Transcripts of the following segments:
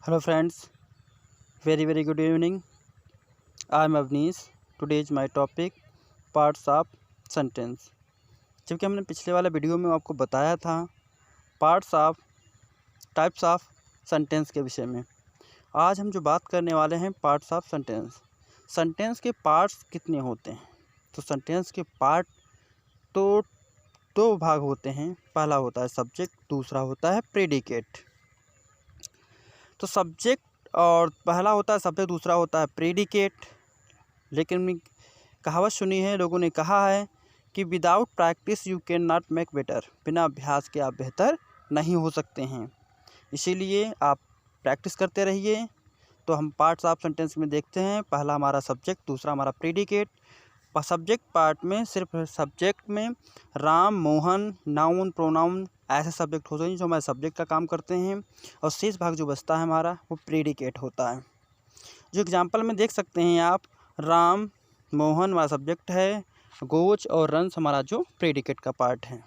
Hello friends, very good evening. I am Avnish. Today is my topic parts of sentence. जबकि हमने पिछले वाले video में आपको बताया था parts of types of sentence के विषय में। आज हम जो बात करने वाले हैं पार्ट्स ऑफ सेंटेंस। सेंटेंस के पार्ट्स कितने होते हैं? तो सेंटेंस के पार्ट तो दो भाग होते हैं। पहला होता है सब्जेक्ट, दूसरा होता है प्रेडिकेट। तो सब्जेक्ट और पहला होता है सब्जेक्ट, दूसरा होता है प्रेडिकेट। लेकिन कहावत सुनी है, लोगों ने कहा है कि without practice you can not make better. बिना अभ्यास के आप बेहतर नहीं हो सकते हैं, इसीलिए आप प्रैक्टिस करते रहिए। तो हम पार्ट्स ऑफ सेंटेंस में देखते हैं, पहला हमारा सब्जेक्ट, दूसरा हमारा प्रेडिकेट। सब्जेक्ट पार्ट में सिर्फ सब्जेक्ट में राम, मोहन, नाउन, प्रोनाउन ऐसे सब्जेक्ट होते हैं जो हमारे सब्जेक्ट का काम करते हैं, और शेष भाग जो बचता है हमारा वो प्रेडिकेट होता है। जो एग्जांपल में देख सकते हैं आप, राम, मोहन हमारा सब्जेक्ट है, गोच और रंस हमारा जो प्रेडिकेट का पार्ट है।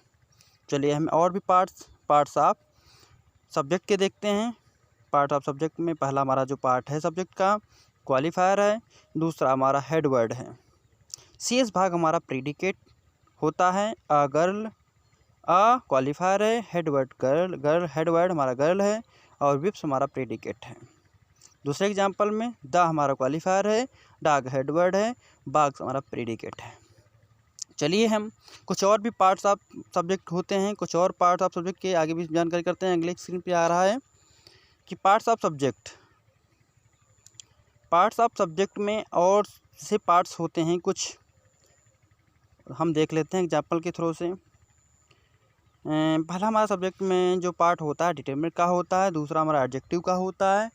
चलिए हम और भी पार्ट्स ऑफ सब्जेक्ट के देखते हैं। पार्ट ऑफ सब्जेक्ट में पहला हमारा जो पार्ट है सब्जेक्ट का क्वालिफायर है, दूसरा हमारा हेड वर्ड है। शेष भाग हमारा प्रेडिकेट होता है। अ गर्ल, अ क्वालिफायर है, head word girl, head word हमारा गर्ल है, और विप्स हमारा प्रेडिकेट है। दूसरे एग्जांपल में द हमारा क्वालिफायर है, डॉग हेड वर्ड है, बाग्स हमारा प्रेडिकेट है। चलिए हम कुछ और भी पार्ट्स ऑफ सब्जेक्ट होते हैं, कुछ और पार्ट्स ऑफ सब्जेक्ट के आगे भी जानकारी करते हैं। अगले स्क्रीन पे आ रहा है कि पार्ट्स ऑफ सब्जेक्ट में और से पार्ट्स होते हैं कुछ, हम देख लेते हैं एग्जाम्पल के थ्रू से। पहला हमारा सब्जेक्ट में जो पार्ट होता है डिटरमिनेंट का होता है, दूसरा हमारा एडजेक्टिव का होता है,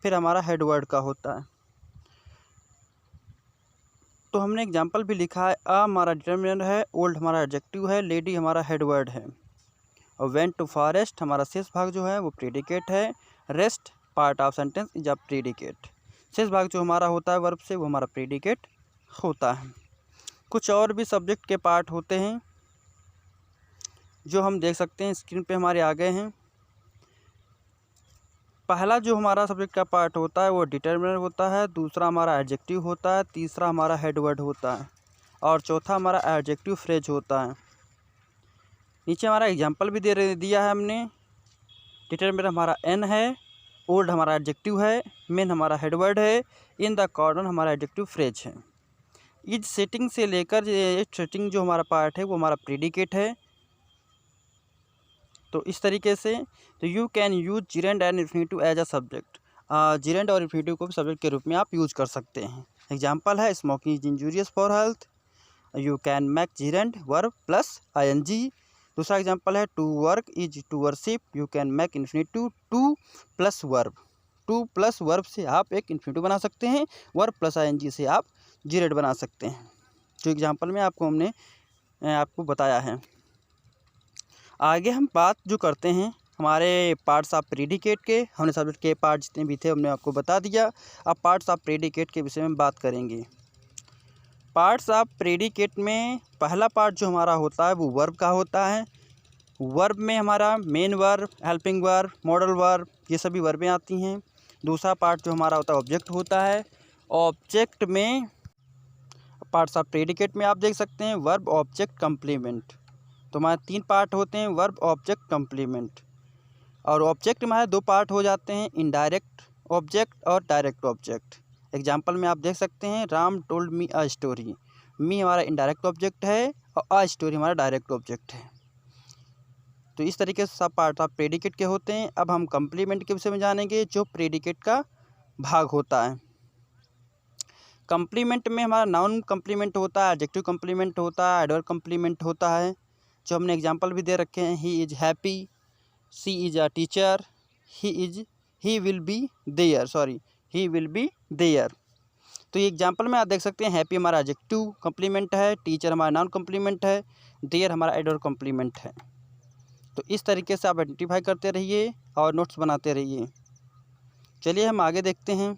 फिर हमारा हेड वर्ड का होता है। तो हमने एग्जांपल भी लिखा है, अ हमारा डिटरमिनेंट है, ओल्ड हमारा एडजेक्टिव है, लेडी हमारा हेड वर्ड है, और वेंट टू फॉरेस्ट हमारा शेष भाग जो है वो प्रेडिकेट है। Rest part of sentence is a predicate. शेष भाग जो हमारा होता है वर्ब से वो हमारा प्रेडिकेट होता है। कुछ और भी सब्जेक्ट के पार्ट होते हैं जो हम देख सकते हैं, स्क्रीन पे हमारे आ गए हैं। पहला जो हमारा सब्जेक्ट का पार्ट होता है वो डिटरमिनर होता है, दूसरा हमारा एडजेक्टिव होता है, तीसरा हमारा हेड वर्ड होता है, और चौथा हमारा एडजेक्टिव फ्रेज होता है। नीचे हमारा एग्जांपल भी दिया है हमने। डिटरमिनर हमारा एन है, ओल्ड हमारा एडजेक्टिव है, मेन हमारा हेड वर्ड है, इन द कॉर्नर हमारा एडजेक्टिव फ्रेज है। इज सेटिंग से लेकर सेटिंग जो हमारा पार्ट है वो हमारा प्रेडिकेट है। तो इस तरीके से तो you can use gerund and infinitive as a subject. Gerund और इन्फिनेटिव को भी सब्जेक्ट के रूप में आप यूज कर सकते हैं। एग्जांपल है, smoking is injurious for health, you can make gerund verb plus ING. दूसरा एग्जांपल है, to work is to worship, you can make infinitive to plus verb. To plus verb से आप एक इन्फिनेटिव बना सकते हैं, वर्ब प्लस आईएनजी से आप जिरेंड बना सकते हैं, जो एग्जाम्पल में हमने आपको बताया है। आगे हम बात जो करते हैं हमारे पार्ट्स ऑफ प्रेडिकेट के, हमने सब्जेक्ट के पार्ट जितने भी थे हमने आपको बता दिया। अब पार्ट्स ऑफ प्रेडिकेट के विषय में बात करेंगे। पार्ट्स ऑफ प्रेडिकेट में पहला पार्ट जो हमारा होता है वो वर्ब का होता है। वर्ब में हमारा main verb, helping verb, modal verb, ये सभी वर्बें आती हैं। दूसरा पार्ट जो हमारा होता है ऑब्जेक्ट होता है। ऑब्जेक्ट में पार्ट्स ऑफ प्रेडिकेट में आप देख सकते हैं वर्ब, ऑब्जेक्ट, कंप्लीमेंट। तो हमारे 3 पार्ट होते हैं, वर्ब, ऑब्जेक्ट, कंप्लीमेंट। और ऑब्जेक्ट में हमारे 2 पार्ट हो जाते हैं, इनडायरेक्ट ऑब्जेक्ट और डायरेक्ट ऑब्जेक्ट। एग्जांपल में आप देख सकते हैं, Ram told me a story. Me हमारा इनडायरेक्ट ऑब्जेक्ट है और अ स्टोरी हमारा डायरेक्ट ऑब्जेक्ट है। तो इस तरीके से सब पार्ट ऑफ प्रेडिकेट के होते हैं। अब हम कंप्लीमेंट के विषय में जानेंगे, जो प्रेडिकेट का भाग होता है। कंप्लीमेंट में हमारा नाउन कंप्लीमेंट होता है, एडजेक्टिव कंप्लीमेंट होता है, एडवर्ब कंप्लीमेंट होता है, जो हमने एग्जांपल भी दे रखे हैं। He is happy, she is a teacher, he will be there. तो ये एग्जांपल में आप देख सकते हैं, हैप्पी हमारा एडजेक्टिव कंप्लीमेंट है, टीचर हमारा नाउन कंप्लीमेंट है, देयर हमारा एडवर्ब कंप्लीमेंट है। तो इस तरीके से आप आइडेंटिफाई करते रहिए और नोट्स बनाते रहिए। चलिए हम आगे देखते हैं।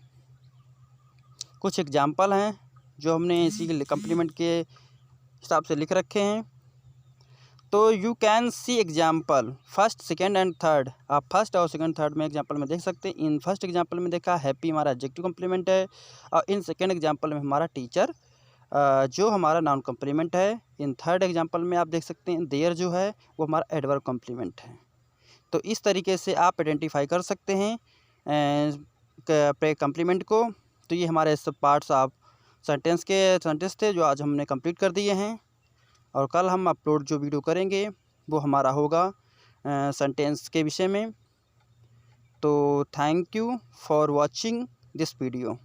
कुछ एग्जांपल हैं जो हमने इसी कंप्लीमेंट के हिसाब से लिख रखे हैं। तो you can see example first, second and third. आप फर्स्ट और सेकेंड थर्ड में एग्जाम्पल में देख सकते हैं। इन फर्स्ट एग्जाम्पल में देखा हैप्पी हमारा एडजेक्टिव कम्प्लीमेंट है, और इन सेकेंड एग्जाम्पल में हमारा टीचर जो हमारा नाउन कम्प्लीमेंट है। इन थर्ड एग्जाम्पल में आप देख सकते हैं देयर जो है वो हमारा एडवर्ब कम्प्लीमेंट है। तो इस तरीके से आप आइडेंटिफाई कर सकते हैं कम्प्लीमेंट को। तो ये हमारे सब पार्ट्स ऑफ सेंटेंस थे जो आज हमने कंप्लीट कर दिए हैं, और कल हम अपलोड जो वीडियो करेंगे वो हमारा होगा सेंटेंस के विषय में। तो thank you for watching this video.